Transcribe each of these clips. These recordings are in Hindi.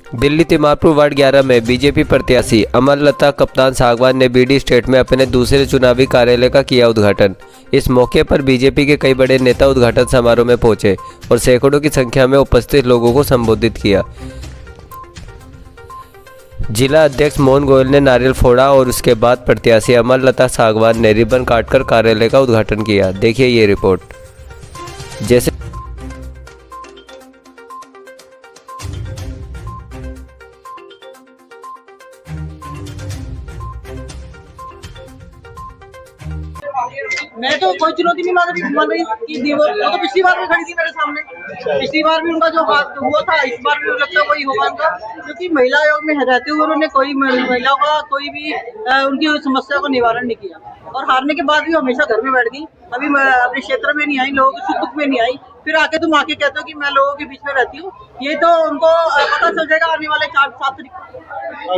दिल्ली तिमारपुर वार्ड 11 में बीजेपी प्रत्याशी अमरलता कप्तान सागवान ने बीडी स्टेट में अपने दूसरे चुनावी कार्यालय का किया उद्घाटन। इस मौके पर बीजेपी के कई बड़े नेता उद्घाटन समारोह में पहुंचे और सैकड़ों की संख्या में उपस्थित लोगों को संबोधित किया। जिला अध्यक्ष मोहन गोयल ने नारियल फोड़ा और उसके बाद प्रत्याशी अमरलता सागवान ने रिबन काटकर कार्यालय का उद्घाटन किया। देखिए ये रिपोर्ट। जैसे मैं तो कोई चुनौती नहीं मान रही कि वो तो पिछली बार भी खड़ी थी मेरे सामने। पिछली बार भी उनका जो हाथ हुआ था, इस बार भी लगता है वही होगा उनका, क्योंकि महिला आयोग में रहते हुए उन्होंने कोई महिलाओं का कोई भी उनकी समस्या को निवारण नहीं किया और हारने के बाद भी हमेशा घर में बैठ गई। अभी अपने क्षेत्र में नहीं आई, लोगों के सुख दुख में नहीं आई, फिर आके तुम आके कहते हो कि मैं लोगों के बीच में रहती हूँ। ये तो उनको पता चल जाएगा आने वाले 4-7 तारीख।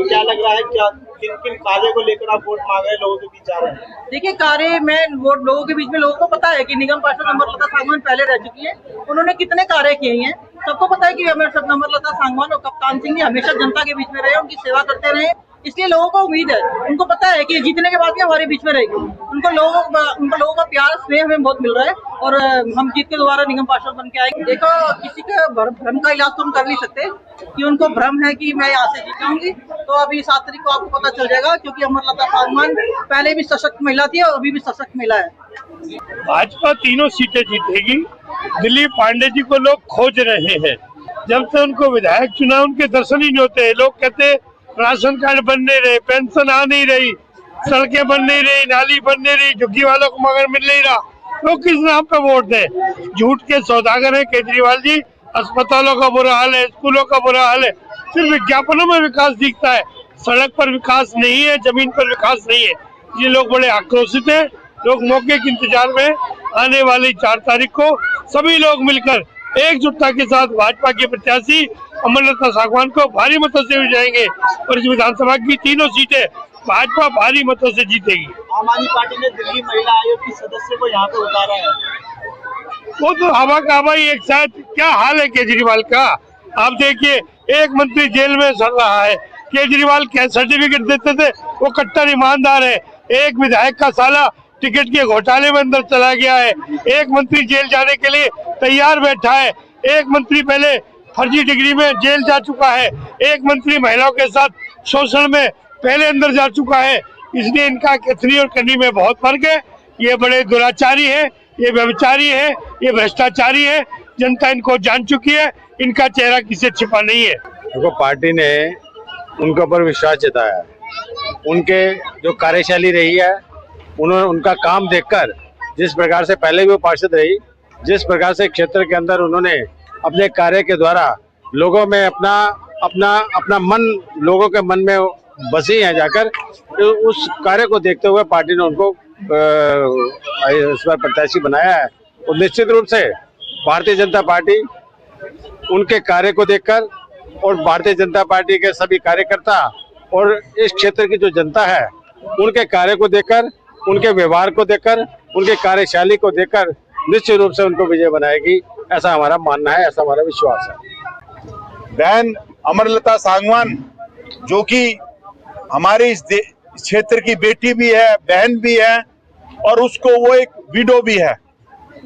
क्या लग रहा है, क्या किन किन कार्य को लेकर आप वोट मांग रहे हैं, लोगों के बीच आ रहे हैं? देखिए, कार्य में वोट लोगों के बीच में लोगों को पता है कि निगम पार्षद अमरलता सागवान पहले रह चुकी है, उन्होंने कितने कार्य किए हैं। सबको पता है कि अमरलता सागवान और कप्तान सिंह जी हमेशा जनता के बीच में रहे, उनकी सेवा करते रहे, इसलिए लोगों को उम्मीद है, उनको पता है कि जीतने के बाद भी हमारे बीच में रहेगी। उनको लोगों का प्यार स्नेह हमें बहुत मिल रहा है और हम जीत के दोबारा निगम पार्षद बन के आएंगे। देखो, किसी के भ्रम का इलाज तो हम कर नहीं सकते कि उनको भ्रम है कि मैं यहाँ से जीत जाऊंगी, तो अभी 7 तारीख को आपको पता चल जाएगा, क्योंकि अमरलता सागवान पहले भी सशक्त महिला थी और अभी भी सशक्त महिला है। भाजपा तीनों सीटें जीतेगी। दिलीप पांडे जी को लोग खोज रहे हैं, जब से उनको विधायक चुना उनके दर्शन ही नहीं होते। लोग कहते राशन कार्ड बन नहीं रहे, पेंशन आ नहीं रही, सड़कें बन नहीं रही, नाली बन नहीं रही, झुग्गी वालों को मगर मिल नहीं रहा। लोग किस नाम पे वोट दें? झूठ के सौदागर है केजरीवाल जी। अस्पतालों का बुरा हाल है, स्कूलों का बुरा हाल है, सिर्फ विज्ञापनों में विकास दिखता है, सड़क पर विकास नहीं है, जमीन पर विकास नहीं है। ये लोग बड़े आक्रोशित है। लोग मौके के इंतजार में आने वाली 4 तारीख को सभी लोग मिलकर एकजुटता के साथ भाजपा के प्रत्याशी अमरलता सागवान को भारी मतों से जाएंगे और इस विधानसभा की तीनों सीटें भाजपा भारी मतों से जीतेगी। आम आदमी पार्टी ने दिल्ली महिला आयोग की सदस्य को यहाँ पे उतारा है। वो तो हवा का हवा ही एक साथ। क्या हाल है केजरीवाल का? आप देखिए, एक मंत्री जेल में सड़ रहा है। केजरीवाल क्या सर्टिफिकेट देते थे? वो कट्टर ईमानदार है। एक विधायक का साला टिकट के घोटाले में अंदर चला गया है। एक मंत्री जेल जाने के लिए तैयार बैठा है। एक मंत्री पहले फर्जी डिग्री में जेल जा चुका है। एक मंत्री महिलाओं के साथ शोषण में पहले अंदर जा चुका है। इसलिए इनका कथनी और करनी में बहुत फर्क है। ये बड़े दुराचारी है, ये व्यभिचारी है, ये भ्रष्टाचारी है। जनता इनको जान चुकी है, इनका चेहरा किसी छिपा नहीं है। देखो, पार्टी ने उनके ऊपर विश्वास जताया है। उनके जो कार्यशैली रही है, उन्होंने उनका काम देखकर, जिस प्रकार से पहले भी वो पार्षद रही, जिस प्रकार से क्षेत्र के अंदर उन्होंने अपने कार्य के द्वारा लोगों में अपना मन, लोगों के मन में बसी है जाकर, तो उस कार्य को देखते हुए पार्टी ने उनको इस बार प्रत्याशी बनाया है। और निश्चित रूप से भारतीय जनता पार्टी उनके कार्य को देखकर और भारतीय जनता पार्टी के सभी कार्यकर्ता और इस क्षेत्र की जो जनता है, उनके कार्य को देखकर, उनके व्यवहार को देखकर, उनके कार्यशैली को देखकर निश्चित रूप से उनको विजय बनाएगी, ऐसा हमारा मानना है, ऐसा हमारा विश्वास है। बहन अमरलता सागवान, जो कि हमारे इस क्षेत्र की बेटी भी है, बहन भी है और उसको वो एक विडो भी है,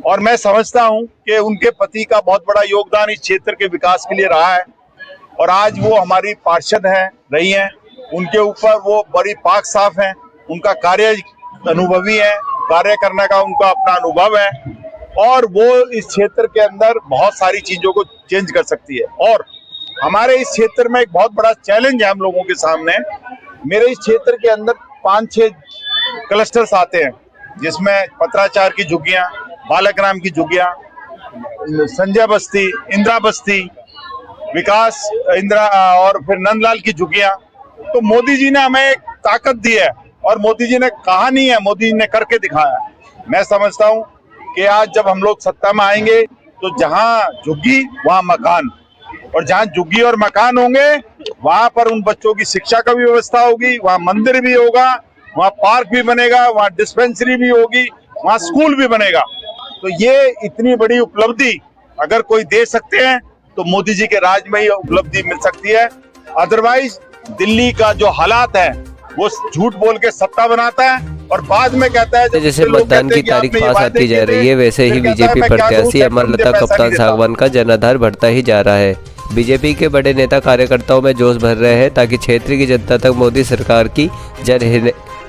और मैं समझता हूं कि उनके पति का बहुत बड़ा योगदान इस क्षेत्र के विकास के लिए रहा है और आज वो हमारी पार्षद रही हैं। उनके ऊपर वो बड़ी पाक साफ हैं, उनका कार्य अनुभवी है, कार्य करने का उनका अपना अनुभव है और वो इस क्षेत्र के अंदर बहुत सारी चीजों को चेंज कर सकती है। और हमारे इस क्षेत्र में एक बहुत बड़ा चैलेंज है हम लोगों के सामने। मेरे इस क्षेत्र के अंदर 5-6 क्लस्टर्स आते हैं, जिसमें पत्राचार की झुग्गियां, बालकराम की झुग्गियां, संजय बस्ती, इंदिरा बस्ती, विकास इंदिरा और फिर नंदलाल की झुग्गियां। तो मोदी जी ने हमें एक ताकत दी है और मोदी जी ने कहा नहीं है, मोदी जी ने करके दिखाया है। मैं समझता हूं कि आज जब हम लोग सत्ता में आएंगे तो जहां झुग्गी वहां मकान, और जहां झुग्गी और मकान होंगे वहां पर उन बच्चों की शिक्षा का भी व्यवस्था होगी, वहां मंदिर भी होगा, वहां पार्क भी बनेगा, वहां डिस्पेंसरी भी होगी, वहां स्कूल भी बनेगा। तो ये इतनी बड़ी उपलब्धि अगर कोई दे सकते हैं तो मोदी जी के राज में ही उपलब्धि मिल सकती है। अदरवाइज दिल्ली का जो हालात है वो झूठ बोल के सत्ता बनाता है और बाद में कहता है जैसे मतदान की तारीख पास आती जा रही है वैसे ही बीजेपी प्रत्याशी अमरलता कप्तान सांगवान का जनाधार बढ़ता ही जा रहा है। बीजेपी के बड़े नेता कार्यकर्ताओं में जोश भर रहे हैं ताकि क्षेत्र की जनता तक मोदी सरकार की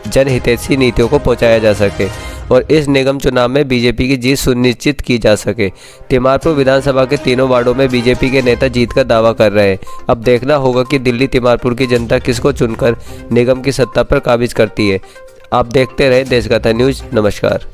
जनहितैषी नीतियों को पहुंचाया जा सके और इस निगम चुनाव में बीजेपी की जीत सुनिश्चित की जा सके। तिमारपुर विधानसभा के तीनों वार्डों में बीजेपी के नेता जीत का दावा कर रहे हैं। अब देखना होगा कि दिल्ली तिमारपुर की जनता किसको चुनकर निगम की सत्ता पर काबिज करती है। आप देखते रहे देशगाथा न्यूज। नमस्कार।